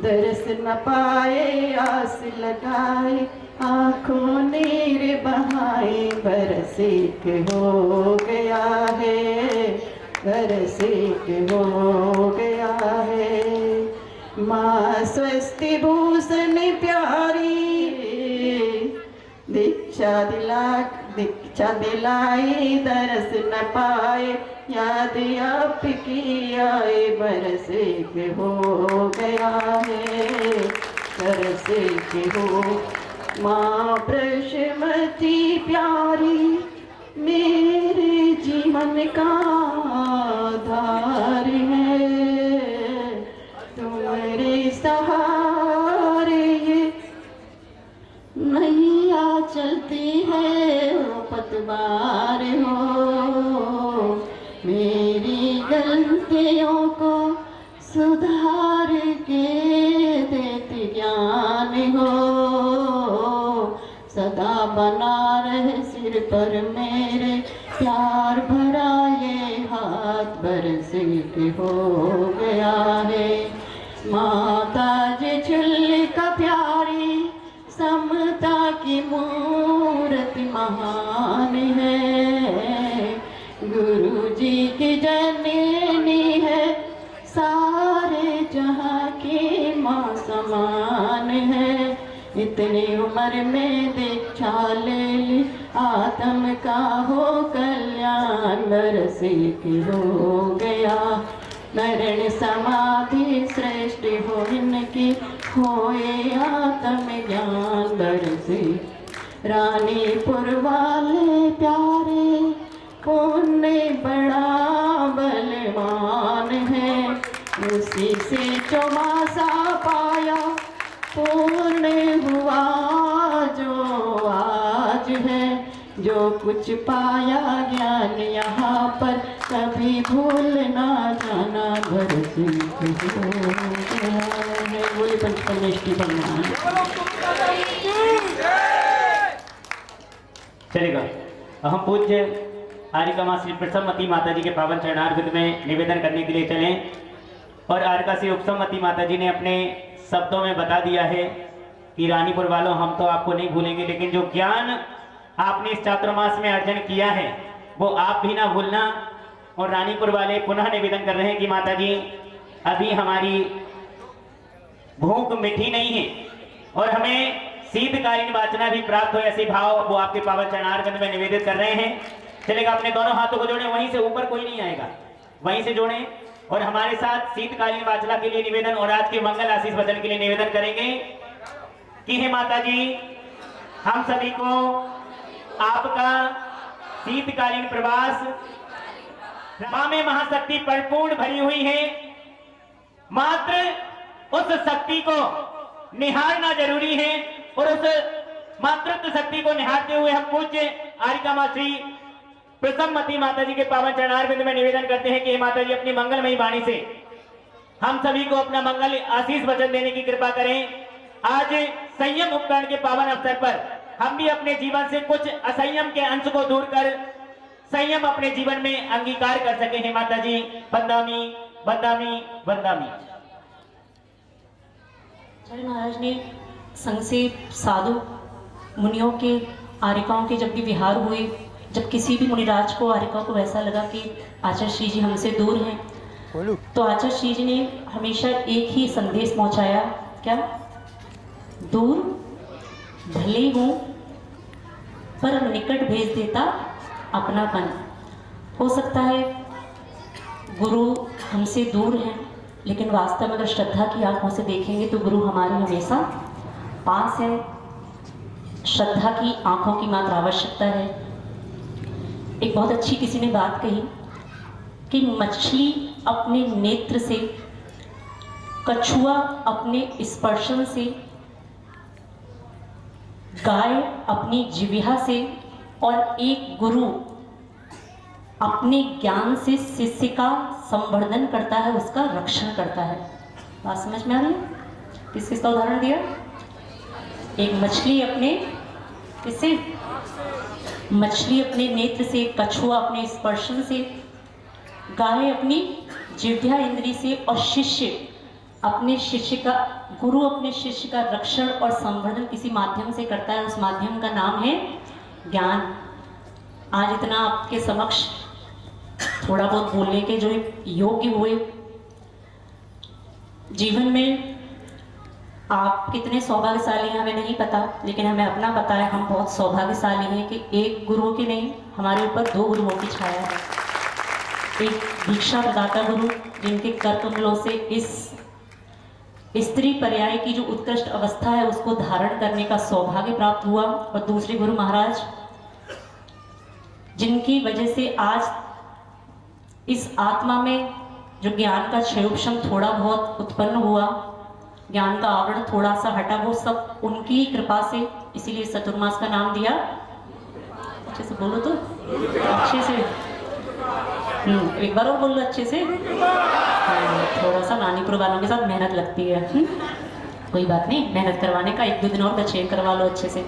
दरस न पाए आस लगाए आँखों नीर बहाए, बरस एक हो गया है, बरस एक हो गया है। माँ स्वस्ति भूषण प्यारी दीक्षा दिलाई दरस न पाए, याद आपकी आए, बरस एक हो गया है, बरस एक हो। माँ प्रसन्नमती प्यारी मेरे जीवन का आधार है, तुम्हारे सहारे ये नैया चलती है वो पतवार हो, मेरी गलतियों को सुधार के देती ज्ञान हो, सदा बना रहे सिर पर मेरे भरा ये हाथ बरस के हो गया है। इतनी उम्र में दीक्षा ले ली, आत्म का हो कल्याण, बरस की हो गया मरण समाधि सृष्टि हो इनकी, होए आत्म ज्ञान बरसे। रानीपुर वाले प्यारे पुण्य बड़ा बलवान है, उसी से चौमासा पाया पूर्ण हुआ जो आज है। जो कुछ पाया ज्ञान यहाँ पर कभी भूल ना जाना, घर से बोले पंचकन्याष्टि भगवान। चलेगा। हम पूज्य आरिका माँ श्री प्रसन्नमती माता जी के पावन चरणारविंद में निवेदन करने के लिए चलें। और आरिका श्री उपसम्मति माता जी ने अपने शब्दों में बता दिया है कि रानीपुर वालों, हम तो आपको नहीं भूलेंगे, लेकिन जो ज्ञान आपने इस चातुर्मास में अर्जन किया है वो आप भी ना भूलना। और रानीपुर वाले पुनः निवेदन कर रहे हैं कि माता जी, अभी हमारी भूख मिठी नहीं है और हमें शीतकालीन वाचना भी प्राप्त हो, ऐसे भाव वो आपके पावन चरणारविंद में निवेदित कर रहे हैं। चलेगा, अपने दोनों हाथों को जोड़ें, वहीं से ऊपर कोई नहीं आएगा, वहीं से जोड़ें और हमारे साथ शीतकालीन वाचना के लिए निवेदन और आज के मंगल आशीष वचन के लिए निवेदन करेंगे कि हे माता जी, हम सभी को आपका शीतकालीन प्रवास मां में महाशक्ति परिपूर्ण भरी हुई है, मात्र उस शक्ति को निहारना जरूरी है। और उस मातृत्व शक्ति को निहारते हुए हम पूज्य आरिका माँ श्री प्रसन्नमती माता जी के पावन चरणारविंद में निवेदन करते हैं कि माता जी, अपनी मंगलमयी वाणी से हम सभी को अपना मंगल आशीष वचन देने की कृपा करें। आज संयम उपकरण के पावन अवसर पर हम भी अपने जीवन से कुछ असंयम के अंश को दूर कर संयम अपने जीवन में अंगीकार कर सके हैं। माता जी, बंदामी बंदामी बंदामी। आचार्य महाराज ने संघ से साधु मुनियों के आरिकाओं के जब भी विहार हुए, जब किसी भी मुनिराज को आरिका को ऐसा लगा कि आचार्य श्री जी हमसे दूर हैं, तो आचार्य श्री जी ने हमेशा एक ही संदेश पहुंचाया, क्या? दूर भले हूँ पर निकट भेज देता अपनापन। हो सकता है गुरु हमसे दूर हैं, लेकिन वास्तव में अगर श्रद्धा की आंखों से देखेंगे तो गुरु हमारे हमेशा पास है। श्रद्धा की आंखों की मात्र आवश्यकता है। एक बहुत अच्छी किसी ने बात कही कि मछली अपने नेत्र से, कछुआ अपने स्पर्शन से, गाय अपनी जिह्वा से और एक गुरु अपने ज्ञान से शिष्य का संवर्धन करता है, उसका रक्षण करता है। बात समझ में आ रही है? किस किस का उदाहरण दिया? एक मछली अपने किससे? मछली अपने नेत्र से, कछुआ अपने स्पर्शन से, गाय अपनी जिह्वा इंद्री से और शिष्य अपने शिष्य का, गुरु अपने शिष्य का रक्षण और संवर्धन किसी माध्यम से करता है। उस माध्यम का नाम है ज्ञान। आज इतना आपके समक्ष थोड़ा बहुत बोलने के जो योग्य हुए, जीवन में आप कितने सौभाग्यशाली हैं हमें नहीं पता, लेकिन हमें अपना पता है हम बहुत सौभाग्यशाली हैं कि एक गुरु की नहीं, हमारे ऊपर दो गुरुओं की छाया है। एक दीक्षा प्रदाता गुरु जिनके कर कमलों से इस स्त्री पर्याय की जो उत्कृष्ट अवस्था है उसको धारण करने का सौभाग्य प्राप्त हुआ, और दूसरे गुरु महाराज जिनकी वजह से आज इस आत्मा में जो ज्ञान का क्षयोपशम थोड़ा बहुत उत्पन्न हुआ, ज्ञान का आवरण थोड़ा सा हटा, वो सब उनकी कृपा से। इसीलिए चतुर्मास का नाम दिया। अच्छे से बोलो तो, अच्छे से। एक बार और बोल लो अच्छे से। थोड़ा सा रानीपुर वालों के साथ मेहनत लगती है। कोई बात नहीं, मेहनत करवाने का 1-2 दिन और बचे, करवा लो अच्छे से।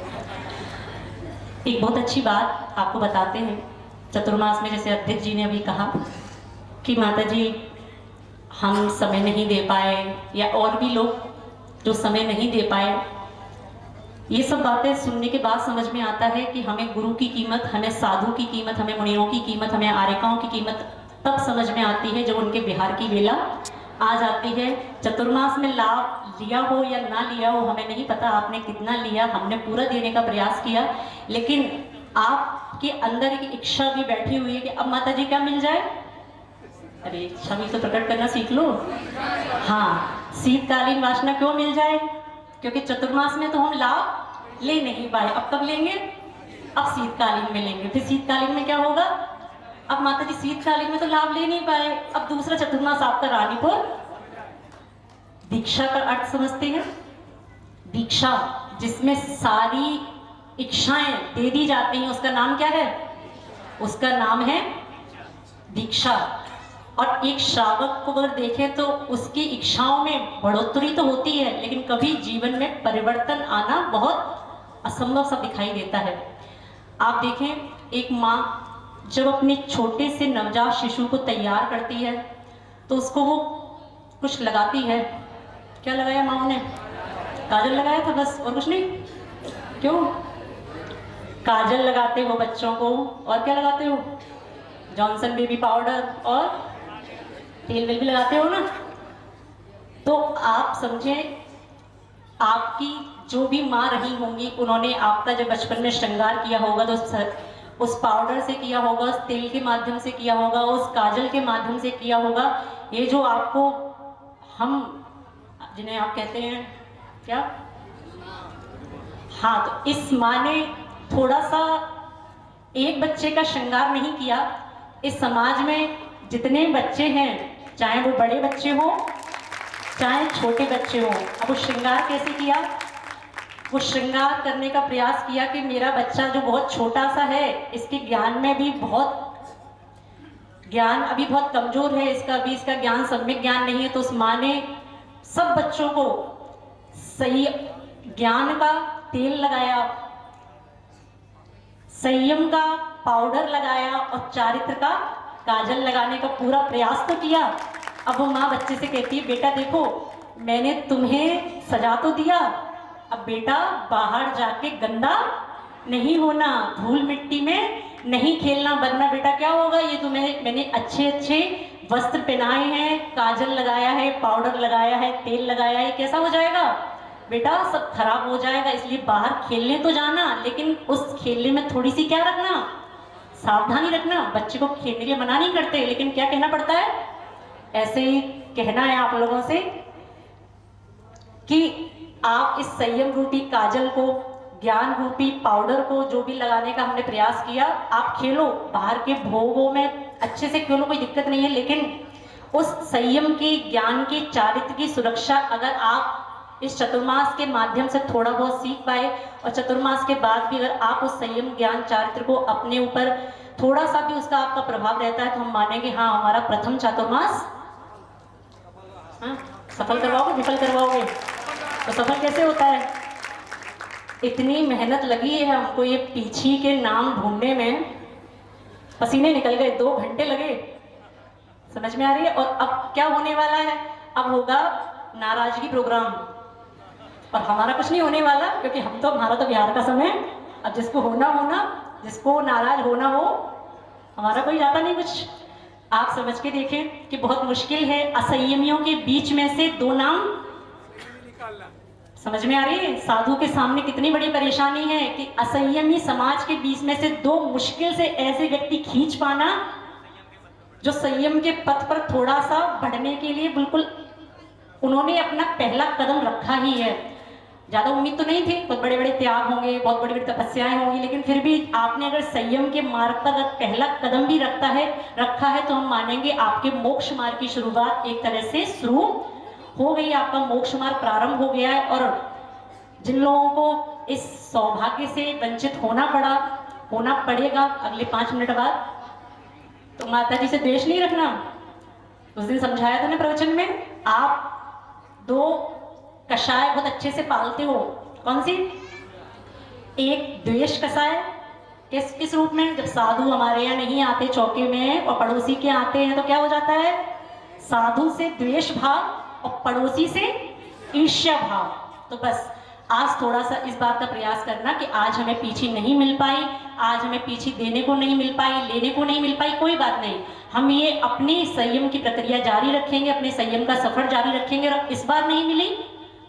एक बहुत अच्छी बात आपको बताते हैं। चतुर्मास में जैसे अध्यक्ष जी ने अभी कहा कि माता जी हम समय नहीं दे पाए, या और भी लोग जो समय नहीं दे पाए, ये सब बातें सुनने के बाद समझ में आता है कि हमें गुरु की कीमत, हमें साधु की कीमत, हमें मुनियों की कीमत, हमें आरिकाओं की कीमत तब समझ में आती है जब उनके विहार की वेला आ जाती है। चतुर्मास में लाभ लिया हो या ना लिया हो हमें नहीं पता, आपने कितना लिया, हमने पूरा देने का प्रयास किया, लेकिन आपके अंदर एक इच्छा भी बैठी हुई है कि अब माता जी क्या मिल जाए। अरे इच्छा भी तो प्रकट करना सीख लो। हाँ, शीतकालीन वासना क्यों मिल जाए? क्योंकि चतुर्मास में तो हम लाभ ले नहीं पाए, अब कब लेंगे? अब शीतकालीन में लेंगे। फिर शीतकालीन में क्या होगा? अब माता जी शीतकालीन में तो लाभ ले नहीं पाए, अब दूसरा चतुर्मास आपका रानीपुर। दीक्षा का अर्थ समझते हैं? दीक्षा जिसमें सारी इच्छाएं दे दी जाती हैं, उसका नाम क्या है? उसका नाम है दीक्षा। और एक श्रावक को अगर देखें तो उसकी इच्छाओं में बढ़ोतरी तो होती है, लेकिन कभी जीवन में परिवर्तन आना बहुत असंभव सा दिखाई देता है। आप देखें, एक माँ जब अपने छोटे से नवजात शिशु को तैयार करती है तो उसको वो कुछ लगाती है। क्या लगाया माँ ने? काजल लगाया था बस, और कुछ नहीं। क्यों? काजल लगाते हो बच्चों को, और क्या लगाते हो? जॉनसन बेबी पाउडर और तेल वेल भी लगाते हो ना। तो आप समझें, आपकी जो भी माँ रही होंगी, उन्होंने आपका जब बचपन में श्रृंगार किया होगा तो उस पाउडर से किया होगा, उस तेल के माध्यम से किया होगा, उस काजल के माध्यम से किया होगा। ये जो आपको, हम जिन्हें आप कहते हैं क्या, हाँ, तो इस माँ ने थोड़ा सा एक बच्चे का श्रृंगार नहीं किया। इस समाज में जितने बच्चे हैं, चाहे वो बड़े बच्चे हो चाहे छोटे बच्चे हो, अब वो श्रृंगार कैसे किया? वो श्रृंगार करने का प्रयास किया कि मेरा बच्चा जो बहुत छोटा सा है, इसके ज्ञान में भी ज्ञान अभी बहुत कमजोर है, इसका ज्ञान सम्यक ज्ञान नहीं है। तो उस माँ ने सब बच्चों को सही ज्ञान का तेल लगाया, संयम का पाउडर लगाया और चारित्र का काजल लगाने का पूरा प्रयास तो किया। अब वो माँ बच्चे से कहती है, बेटा देखो, मैंने तुम्हें सजा तो दिया, अब बेटा बाहर जाके गंदा नहीं होना, धूल मिट्टी में नहीं खेलना, वरना बेटा क्या होगा, ये तुम्हें मैंने अच्छे अच्छे वस्त्र पहनाए हैं, काजल लगाया है, पाउडर लगाया है, तेल लगाया है, कैसा हो जाएगा बेटा? सब खराब हो जाएगा। इसलिए बाहर खेलने तो जाना, लेकिन उस खेलने में थोड़ी सी क्या रखना, सावधानी रखना। बच्चे को खेलने के लिए मना नहीं करते, लेकिन क्या कहना पड़ता है? ऐसे ही कहना है आप लोगों से कि आप इस संयम रूपी काजल को, ज्ञान रूपी पाउडर को, जो भी लगाने का हमने प्रयास किया, आप खेलो, बाहर के भोगों में अच्छे से खेलो, कोई दिक्कत नहीं है, लेकिन उस संयम के, ज्ञान के, चारित्र की सुरक्षा अगर आप इस चतुर्मास के माध्यम से थोड़ा बहुत सीख पाए, और चतुर्मास के बाद भी अगर आप उस संयम, ज्ञान, चारित्र को अपने ऊपर थोड़ा सा भी उसका आपका प्रभाव रहता है, तो हम मानेंगे हाँ, हमारा प्रथम चातुर्मास सफल करवाओगे, विफल करवाओगे? तो सफल कैसे होता है? इतनी मेहनत लगी है हमको ये पीछी के नाम ढूंढने में, पसीने निकल गए, 2 घंटे लगे। समझ में आ रही है? और अब क्या होने वाला है? अब होगा नाराजगी प्रोग्राम, और हमारा कुछ नहीं होने वाला, क्योंकि हमारा तो बिहार का समय। अब जिसको होना, जिसको नाराज होना हो, हमारा कोई जाता नहीं कुछ। आप समझ के देखें कि बहुत मुश्किल है असंयमियों के बीच में से 2 नाम समझ में आ रही है? साधु के सामने कितनी बड़ी परेशानी है कि असंयमी समाज के बीच में से 2 मुश्किल से ऐसे व्यक्ति खींच पाना जो संयम के पथ पर थोड़ा सा बढ़ने के लिए बिल्कुल उन्होंने अपना पहला कदम रखा ही है। ज्यादा उम्मीद तो नहीं थी, बहुत बड़े बड़े त्याग होंगे, बहुत बड़ी बड़ी तपस्याएं होंगी, लेकिन फिर भी आपने अगर संयम के मार्ग पर अगर पहला कदम भी रखा है तो हम मानेंगे आपके मोक्ष मार्ग की शुरुआत एक तरह से शुरू हो गई, आपका मोक्ष मार्ग प्रारंभ हो गया है। और जिन लोगों को इस सौभाग्य से वंचित होना पड़ेगा अगले 5 मिनट बाद, तो माता जी से द्वेष नहीं रखना। उस दिन समझाया था ना प्रवचन में, आप 2 कषाय बहुत अच्छे से पालते हो। कौन सी? एक द्वेष कषाय, किस रूप में? जब साधु हमारे यहाँ नहीं आते चौके में और पड़ोसी के आते हैं तो क्या हो जाता है? साधु से द्वेष भाव और पड़ोसी से ईर्ष्या भाव। तो बस आज थोड़ा सा इस बात का प्रयास करना कि आज हमें पीछे नहीं मिल पाई, आज हमें पीछे देने को नहीं मिल पाई, लेने को नहीं मिल पाई, कोई बात नहीं। हम ये अपनी संयम की प्रक्रिया जारी रखेंगे, अपने संयम का सफर जारी रखेंगे। और इस बार नहीं मिली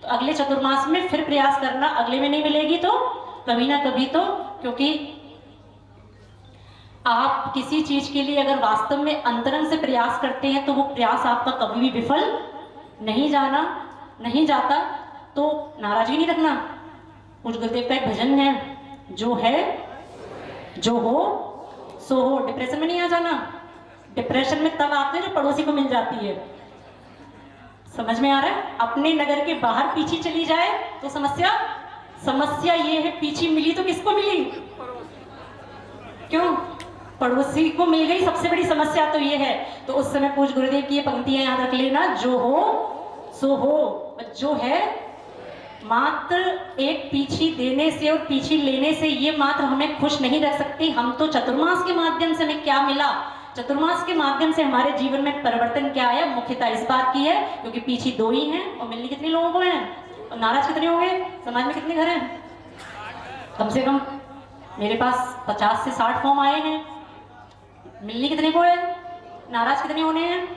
तो अगले चतुर्मास में फिर प्रयास करना, अगले में नहीं मिलेगी तो कभी ना कभी तो, क्योंकि आप किसी चीज के लिए अगर वास्तव में अंतरंग से प्रयास करते हैं तो वो प्रयास आपका कभी भी विफल नहीं जाता। तो नाराजगी नहीं रखना। कुछ गुरुदेव का एक भजन है, जो है जो हो सो हो। डिप्रेशन में नहीं आ जाना। डिप्रेशन में तब आते हैं जो पड़ोसी को मिल जाती है। समझ में आ रहा है? अपने नगर के बाहर पीछे चली जाए तो समस्या ये है, पीछे मिली तो किसको मिली? क्यों? पड़ोसी को मिल गई। सबसे बड़ी समस्या तो ये है। तो उस समय पूज्य गुरुदेव की ये पंक्तियां याद रख लेना, जो हो सो हो। जो है मात्र एक पीछे देने से और पीछे लेने से ये मात्र हमें खुश नहीं रख सकती। हम तो चतुर्मास के माध्यम से हमें क्या मिला, चतुर्मास के माध्यम से हमारे जीवन में परिवर्तन क्या आया, मुख्यतः इस बात की है क्योंकि पीछे 2 ही हैं और मिलनी कितने लोगों को है और नाराज कितने होंगे? समाज में कितने घर हैं? कम से कम मेरे पास 50 से 60 फॉर्म आए हैं। मिलनी कितने को है? नाराज कितने होने हैं?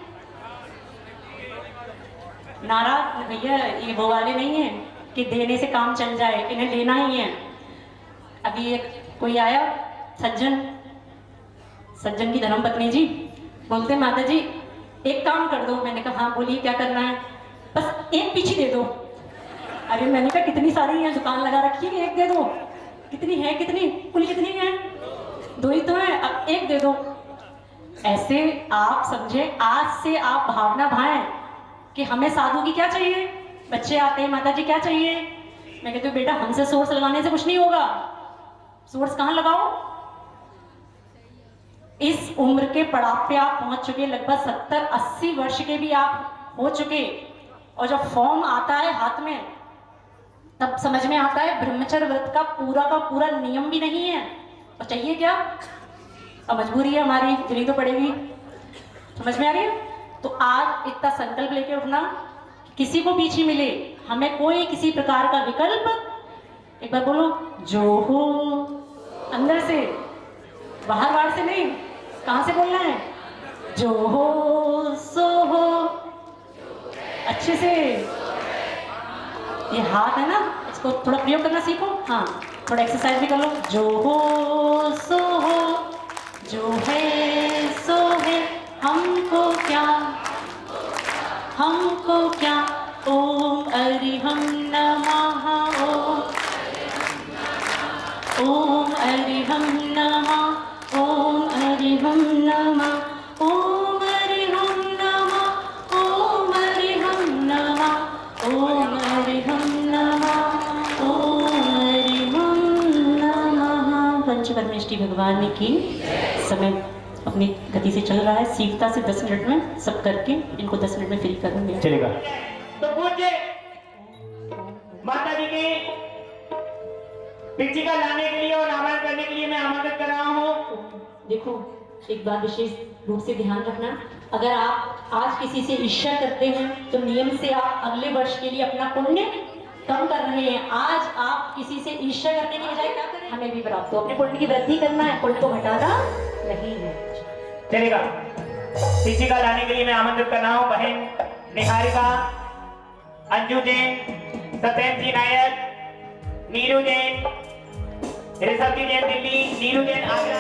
नाराज भैया ये वो वाले नहीं है कि देने से काम चल जाए, इन्हें लेना ही है। अभी एक कोई आया सज्जन की धर्मपत्नी जी बोलते, माता जी एक काम कर दो। मैंने कहा हाँ बोलिए, क्या करना है? बस एक पीछे दे दो। अरे मैंने कहा कितनी सारी है, दुकान लगा रखी है, एक दे दो। कितनी है? कितनी कुल कितनी है? 2 ही तो है, अब एक दे दो। ऐसे आप समझे, आज से आप भावना भाएं कि हमें साधु की क्या चाहिए। बच्चे आते हैं, माता जी क्या चाहिए? मैं कहती हूँ बेटा हमसे सोर्स लगाने से कुछ नहीं होगा। सोर्स कहाँ लगाओ? इस उम्र के पड़ाव पे आप पहुंच चुके, लगभग 70-80 वर्ष के भी आप हो चुके, और जब फॉर्म आता है हाथ में तब समझ में आता है ब्रह्मचर्य व्रत का पूरा नियम भी नहीं है। और चाहिए क्या? अब मजबूरी है हमारी, चली तो पड़ेगी। समझ में आ रही है? तो आज इतना संकल्प लेके उठना, किसी को पीछे मिले, हमें कोई किसी प्रकार का विकल्प, एक बार बोलो, जो हो, अंदर से, बाहर से नहीं। कहां से बोलना है? जो हो सो हो। अच्छे से ये हाथ है ना, इसको थोड़ा प्रयोग करना सीखो। हाँ, थोड़ा एक्सरसाइज भी कर लो। जो हो सो हो, जो है सो है, हमको क्या, ओम अरिहं नमः, ओम अरिहं नमः, ओम अरिहं नमः, ओम अरिहं नमः, ओम अरिहं नमः, ओम अरिहं नमः, ओम अरिहं नमः। पंचपरमेष्ठी भगवान की समय अपनी गति से चल रहा है। सीखता से 10 मिनट में सब करके इनको 10 मिनट में फ्री करूंगे। चलेगा। तो पूज्य माता जी की पिछिका लाने के लिए और नामकरण करने के लिए मैं आमंत्रित कर रहा हूँ। देखो, एक बात विशेष रूप से ध्यान रखना, अगर आप आज किसी से ईर्ष्या करते हैं तो नियम से आप अगले वर्ष के लिए अपना पुण्य कम कर रहे हैं। आज आप किसी से ईर्ष्या करने की बजाय क्या करें? हमें भी प्राप्त हो, अपने पुण्य की वृद्धि करना है, पुण्य को घटाना नहीं है। चलेगा। पिछिका लाने के लिए मैं आमंत्रित कर रहा हूँ बहन निहारिका, अंजू जैन, सत्येंद्र नायर, नीरू जैन, ऋषभ जैन दिल्ली, नीरू जैन आगरा।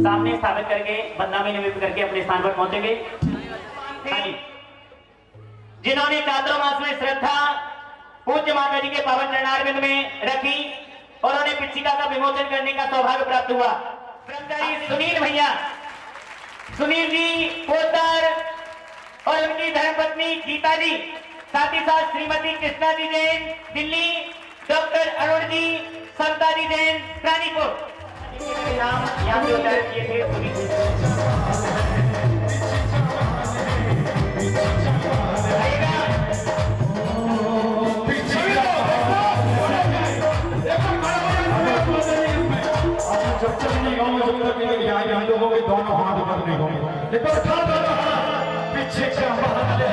सामने स्थापित करके बदनामी निमित्त करके अपने स्थान पर पहुंचेंगे। जिन्होंने चातुर्मास में श्रद्धा पूज्य माता जी के पावन चरणारविंद में रखी और उन्हें पिछिका का विमोचन करने का सौभाग्य प्राप्त हुआ। ब्रह्मचारी सुनील भैया, सुनील जी पोतर और उनकी धर्मपत्नी गीता जी, साथ ही साथ श्रीमती कृष्णा जी जैन दिल्ली, डॉक्टर अरुण जी, समता जी जैन रानीपुर, नाम यहाँ पे उल्लेख किए थे। चलनी गाँव में जब तक नहीं आए हम लोगों के दोनों हाथ ऊपर नहीं होंगे देखो पीछे क्या बात है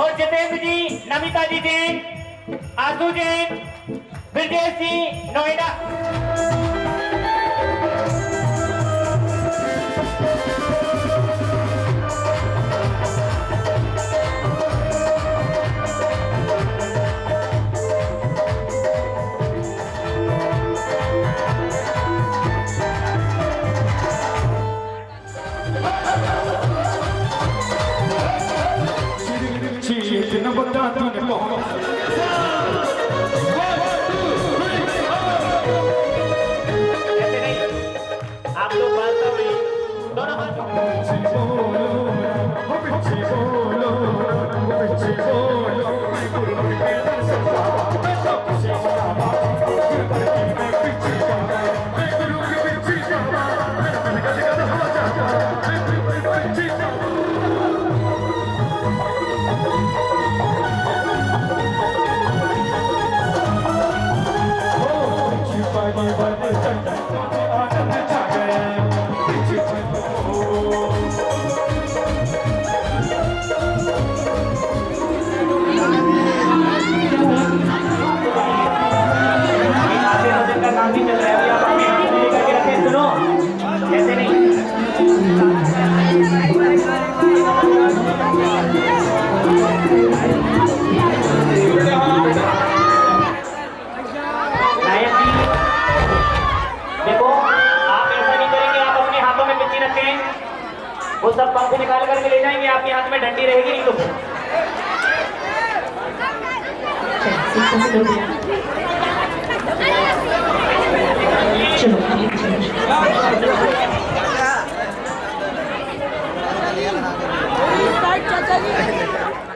और जितेंद्र जी, नमिता जी जैन, आशु जैन, ब्रजेश जी, नोएडा। आप लोग बात कर रहे हैं दोनों काम भी चल रहा है, आप अपने हाथ में लेकर के रखें, सुनो ऐसे नहीं। नायक जी देखो, आप ऐसा नहीं करेंगे, आप अपने हाथों में पिच्ची रखें, वो सब पंख निकाल करके ले जाएंगे, आपके हाथ में डंडी रहेगी नहीं तो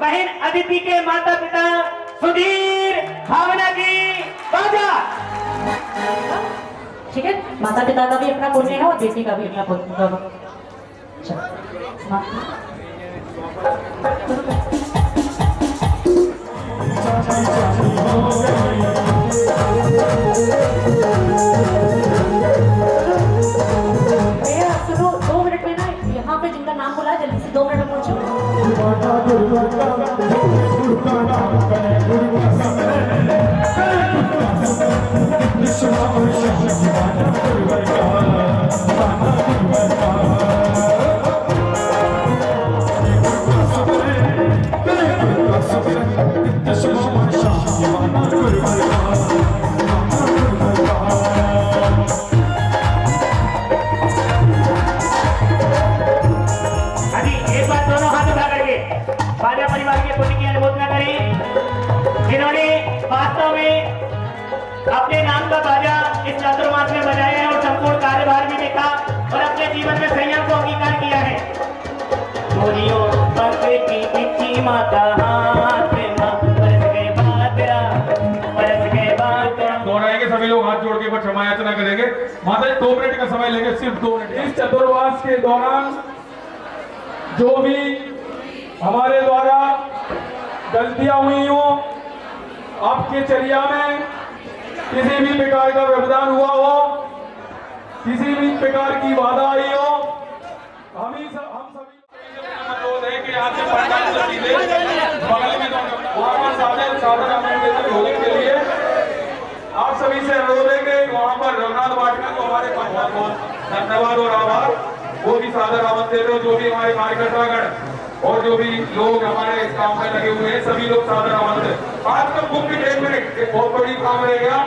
बहन अदिति के माता पिता सुधीर भावना जी बाजा। ठीक है, माता पिता का भी अपना पुण्य है और बेटी का भी अपना पुण्य। सुनो, 2 मिनट में ना यहाँ पे जिनका नाम बोला जल्दी से 2 मिनट में पहुंचो। बाजा परिवार के पुण्य की अनुमोदना करें, जिन्होंने वास्तव में अपने नाम का बाजा इस चातुर्मास में बजाया है और संपूर्ण कार्यभार भी देखा और अपने जीवन में संयम को अंगीकार किया है। मोरियो पग की पिच्ची माता हाथ में बरस गए बादरा, बरस गए बादरा। दोहराएंगे सभी लोग हाथ जोड़ के ऊपर क्षमा याचना करेंगे। माता जी 2 मिनट का समय लेंगे, सिर्फ 2 मिनट। इस चतुर्मास के दौरान जो भी हमारे द्वारा गलतियां हुई हो, आपके चर्या में किसी भी प्रकार का व्यवधान हुआ हो, किसी भी प्रकार की बाधा आई हो, हम सभी अनुरोध है कि यहाँ से पंडाल सीधे बगल में वहाँ पर साधन भोजन के लिए आप सभी से अनुरोध है कि वहाँ पर रघुनाथ वाटिका को हमारे बहुत धन्यवाद और आभार, वो भी सादर आमंत्रित हो। जो भी हमारे कार्यकर्तागण और जो भी लोग हमारे इस काम में लगे हुए हैं, सभी लोग सादर आमंत्रित। आज का मुख्य 1 मिनट एक बहुत बड़ी काम रहेगा।